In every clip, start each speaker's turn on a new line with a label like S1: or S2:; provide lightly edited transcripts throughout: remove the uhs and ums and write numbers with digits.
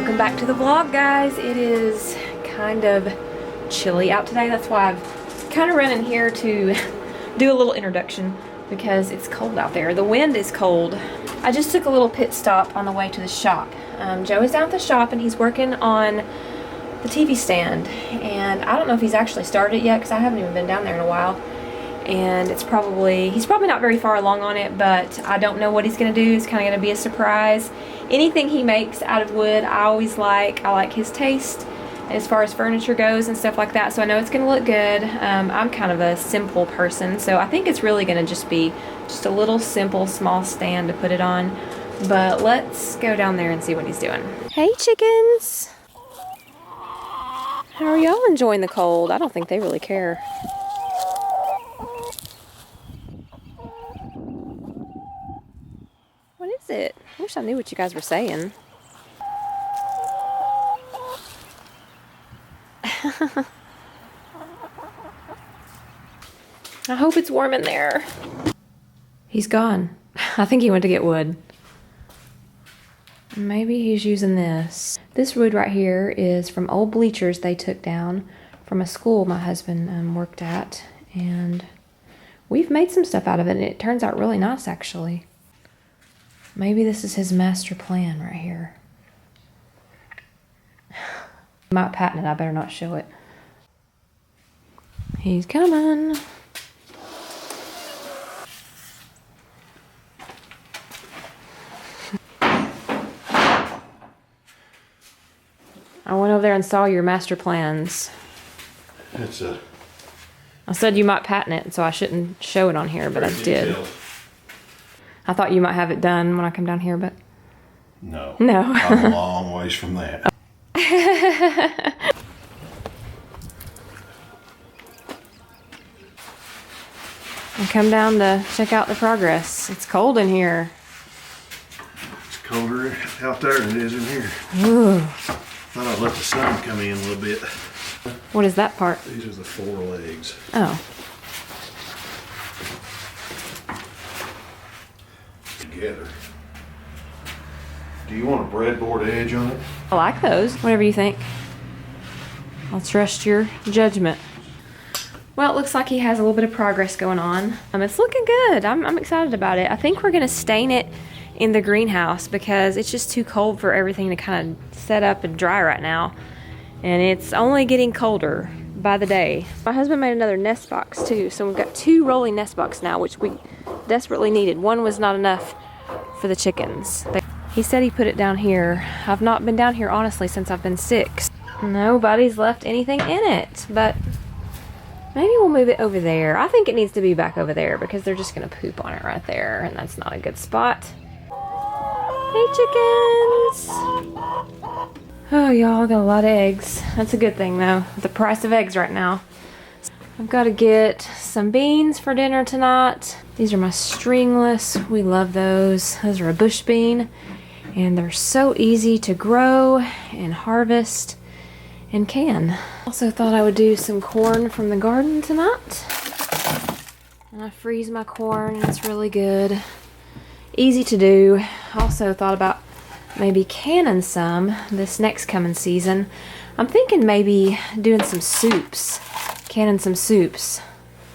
S1: Welcome back to the vlog, guys. It is kind of chilly out today. That's why I've kind of run in here to do a little introduction because it's cold out there. The wind is cold. I just took a little pit stop on the way to the shop. Joe is down at the shop and he's working on the TV stand, and I don't know if he's actually started it yet because I haven't even been down there in a while. And he's probably not very far along on it, but I don't know what he's gonna do. It's kind of gonna be a surprise. Anything he makes out of wood, I like his taste as far as furniture goes and stuff like that, so I know it's gonna look good. I'm kind of a simple person, so I think it's really gonna just be a little simple small stand to put it on. But let's go down there and see what he's doing. Hey chickens! How are y'all enjoying the cold? I don't think they really care. What is it? I wish I knew what you guys were saying. I hope it's warm in there. He's gone. I think he went to get wood. Maybe he's using this. This wood right here is from old bleachers they took down from a school my husband worked at. And we've made some stuff out of it, and it turns out really nice, actually. Maybe this is his master plan right here. He might patent it. I better not show it. He's coming. I went over there and saw your master plans. I said you might patent it, so I shouldn't show it on here, but I did. I thought you might have it done when I come down here, but...
S2: No.
S1: No.
S2: I'm a long ways from that.
S1: I come down to check out the progress. It's cold in here.
S2: It's colder out there than it is in here.
S1: Ooh.
S2: Thought I'd let the sun come in a little bit.
S1: What is that part?
S2: These are the forelegs.
S1: Oh.
S2: Together. Do you want a breadboard edge on it?
S1: I like those. Whatever you think. I'll trust your judgment. Well, it looks like he has a little bit of progress going on. It's looking good. I'm excited about it. I think we're gonna stain it in the greenhouse because it's just too cold for everything to kind of set up and dry right now. And it's only getting colder by the day. My husband made another nest box too, so we've got 2 rolling nest boxes now, which we desperately needed. One was not enough for the chickens. He said he put it down here. I've not been down here honestly since I've been sick. Nobody's left anything in it, but maybe we'll move it over there. I think it needs to be back over there because they're just gonna poop on it right there, and that's not a good spot. Hey chickens! Oh, y'all got a lot of eggs. That's a good thing though, the price of eggs right now. I've got to get some beans for dinner tonight. These are my stringless. We love those. Those are a bush bean, and they're so easy to grow and harvest and can. Also thought I would do some corn from the garden tonight. And I freeze my corn and it's really good. Easy to do. Also thought about maybe canning some this next coming season. I'm thinking maybe doing some soups. Canning some soups.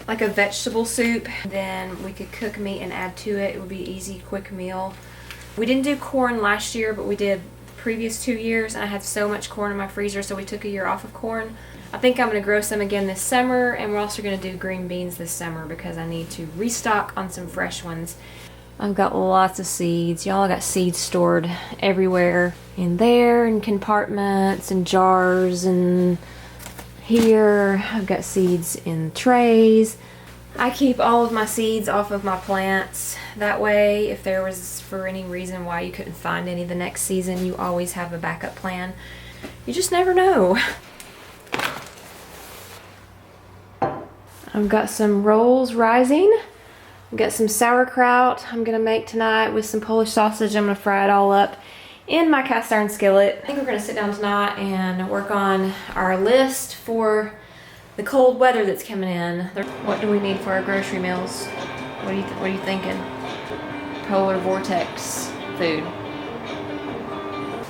S1: Like a vegetable soup. Then we could cook meat and add to it. It would be an easy, quick meal. We didn't do corn last year, but we did the previous 2 years. And I had so much corn in my freezer, so we took a year off of corn. I think I'm going to grow some again this summer, and we're also going to do green beans this summer because I need to restock on some fresh ones. I've got lots of seeds. Y'all got seeds stored everywhere. In there, in compartments, and jars, and here. I've got seeds in trays. I keep all of my seeds off of my plants. That way, if there was for any reason why you couldn't find any the next season, you always have a backup plan. You just never know. I've got some rolls rising. I've got some sauerkraut I'm gonna make tonight with some Polish sausage. I'm gonna fry it all up in my cast iron skillet. I think we're gonna sit down tonight and work on our list for the cold weather that's coming in. What do we need for our grocery meals? What are you thinking? Polar vortex food.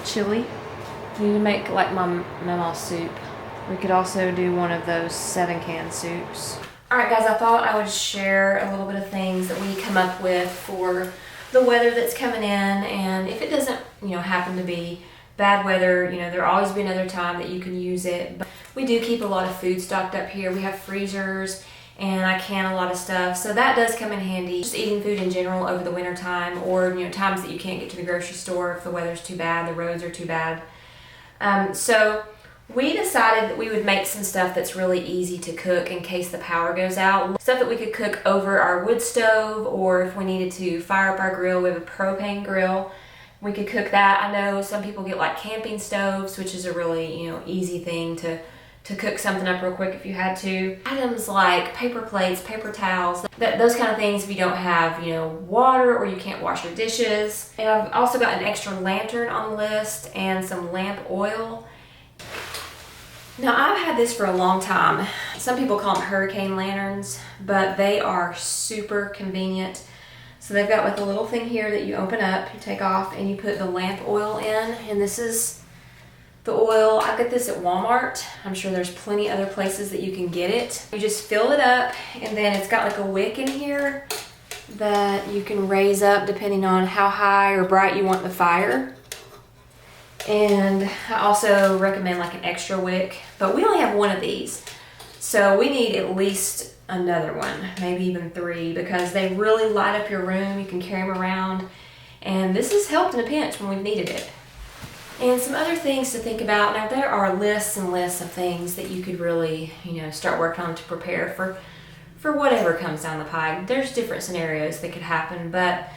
S1: Chili. We need to make like my mama's soup. We could also do one of those 7-can soups. Alright guys, I thought I would share a little bit of things that we come up with for the weather that's coming in, and if it doesn't, happen to be bad weather, there'll always be another time that you can use it. But we do keep a lot of food stocked up here. We have freezers, and I can a lot of stuff, so that does come in handy. Just eating food in general over the winter time, or times that you can't get to the grocery store if the weather's too bad, the roads are too bad. So we decided that we would make some stuff that's really easy to cook in case the power goes out. Stuff that we could cook over our wood stove, or if we needed to fire up our grill, we have a propane grill. We could cook that. I know some people get like camping stoves, which is a really, easy thing to cook something up real quick if you had to. Items like paper plates, paper towels, those kind of things if you don't have, water or you can't wash your dishes. And I've also got an extra lantern on the list and some lamp oil. Now I've had this for a long time. Some people call them hurricane lanterns, but they are super convenient. So they've got like a little thing here that you open up, you take off, and you put the lamp oil in, and this is the oil. I got this at Walmart. I'm sure there's plenty other places that you can get it. You just fill it up, and then it's got like a wick in here that you can raise up depending on how high or bright you want the fire. And I also recommend like an extra wick, but we only have one of these. So we need at least another one, maybe even 3, because they really light up your room. You can carry them around, and this has helped in a pinch when we've needed it. And some other things to think about. Now there are lists and lists of things that you could really, start working on to prepare for whatever comes down the pike. There's different scenarios that could happen, but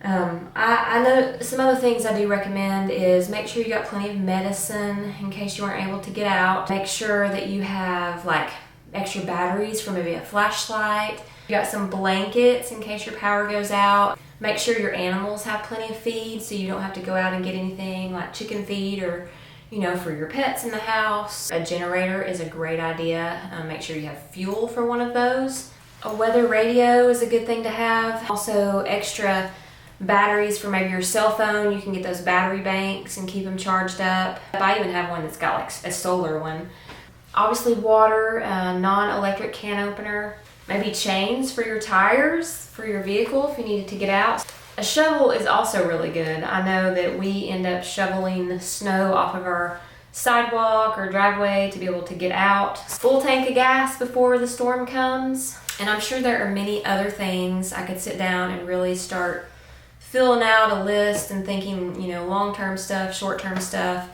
S1: I know some other things I do recommend is make sure you got plenty of medicine in case you weren't able to get out. Make sure that you have like extra batteries for maybe a flashlight. You got some blankets in case your power goes out. Make sure your animals have plenty of feed so you don't have to go out and get anything like chicken feed or, for your pets in the house. A generator is a great idea. Make sure you have fuel for one of those. A weather radio is a good thing to have. Also extra batteries for maybe your cell phone. You can get those battery banks and keep them charged up. I even have one that's got like a solar one. Obviously water, non-electric can opener, maybe chains for your tires for your vehicle if you needed to get out. A shovel is also really good. I know that we end up shoveling snow off of our sidewalk or driveway to be able to get out. Full tank of gas before the storm comes. And I'm sure there are many other things. I could sit down and really start filling out a list and thinking, long-term stuff, short-term stuff.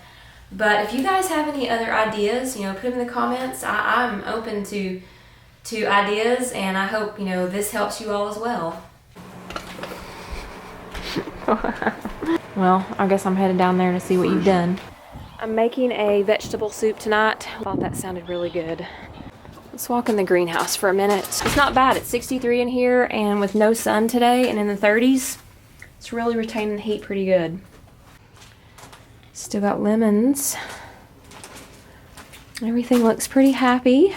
S1: But if you guys have any other ideas, put them in the comments. I'm open to ideas, and I hope, this helps you all as well. Well, I guess I'm headed down there to see what you've done. I'm making a vegetable soup tonight. I thought that sounded really good. Let's walk in the greenhouse for a minute. It's not bad. It's 63 in here, and with no sun today and in the 30s, it's really retaining the heat pretty good. Still got lemons. Everything looks pretty happy.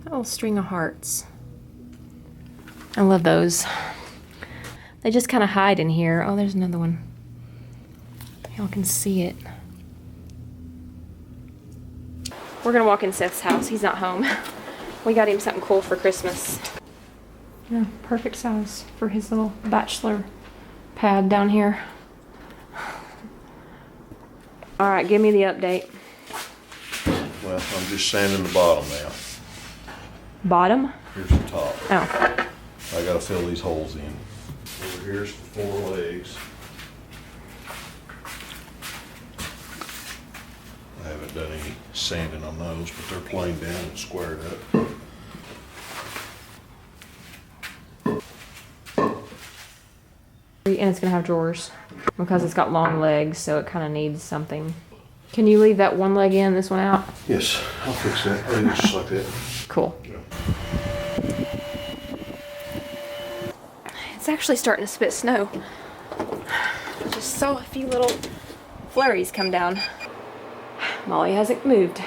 S1: A little string of hearts. I love those. They just kind of hide in here. Oh, there's another one. Y'all can see it. We're gonna walk in Seth's house. He's not home. We got him something cool for Christmas. Yeah, perfect size for his little bachelor pad down here. All right, give me the update.
S2: Well, I'm just sanding the bottom now.
S1: Bottom?
S2: Here's the top.
S1: Oh.
S2: I gotta fill these holes in. Over here's the 4 legs. I haven't done any sanding on those, but they're planed down and squared up.
S1: And it's gonna have drawers because it's got long legs, so it kind of needs something. Can you leave that one leg in, this one out?
S2: Yes, I'll fix that. I'll leave it just like that.
S1: Cool.
S2: Yeah.
S1: It's actually starting to spit snow. I just saw a few little flurries come down. Molly hasn't moved.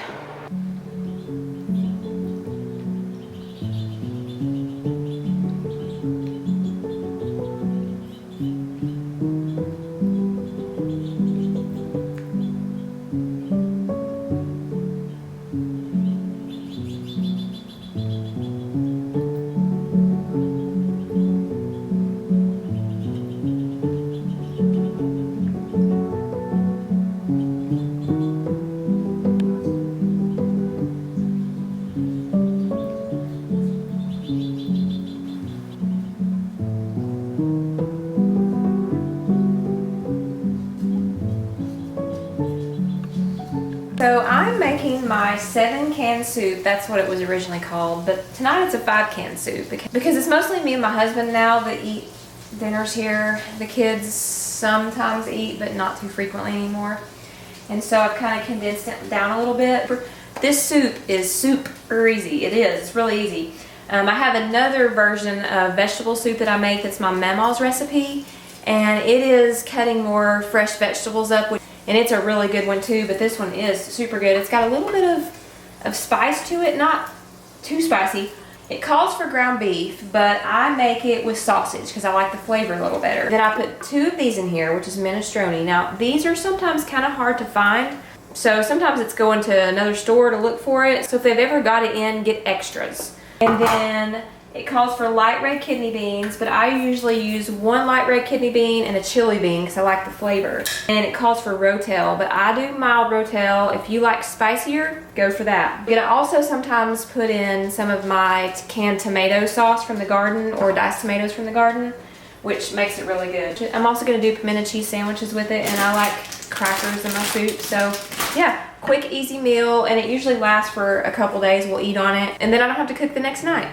S1: my 7-can soup. That's what it was originally called, but tonight it's a 5-can soup because it's mostly me and my husband now that eat dinners here. The kids sometimes eat, but not too frequently anymore. And so I've kind of condensed it down a little bit. This soup is super easy. It is. It's really easy. I have another version of vegetable soup that I make that's my Mama's recipe, and it is cutting more fresh vegetables up, and it's a really good one too, but this one is super good. It's got a little bit of spice to it, not too spicy. It calls for ground beef, but I make it with sausage because I like the flavor a little better. Then I put 2 of these in here, which is minestrone. Now, these are sometimes kind of hard to find, so sometimes it's going to another store to look for it. So if they've ever got it in, get extras. And then it calls for light red kidney beans, but I usually use 1 light red kidney bean and a chili bean because I like the flavor. And it calls for rotel, but I do mild rotel. If you like spicier, go for that. I'm gonna also sometimes put in some of my canned tomato sauce from the garden or diced tomatoes from the garden, which makes it really good. I'm also gonna do pimento cheese sandwiches with it, and I like crackers in my soup. So yeah, quick, easy meal, and it usually lasts for a couple days. We'll eat on it, and then I don't have to cook the next night.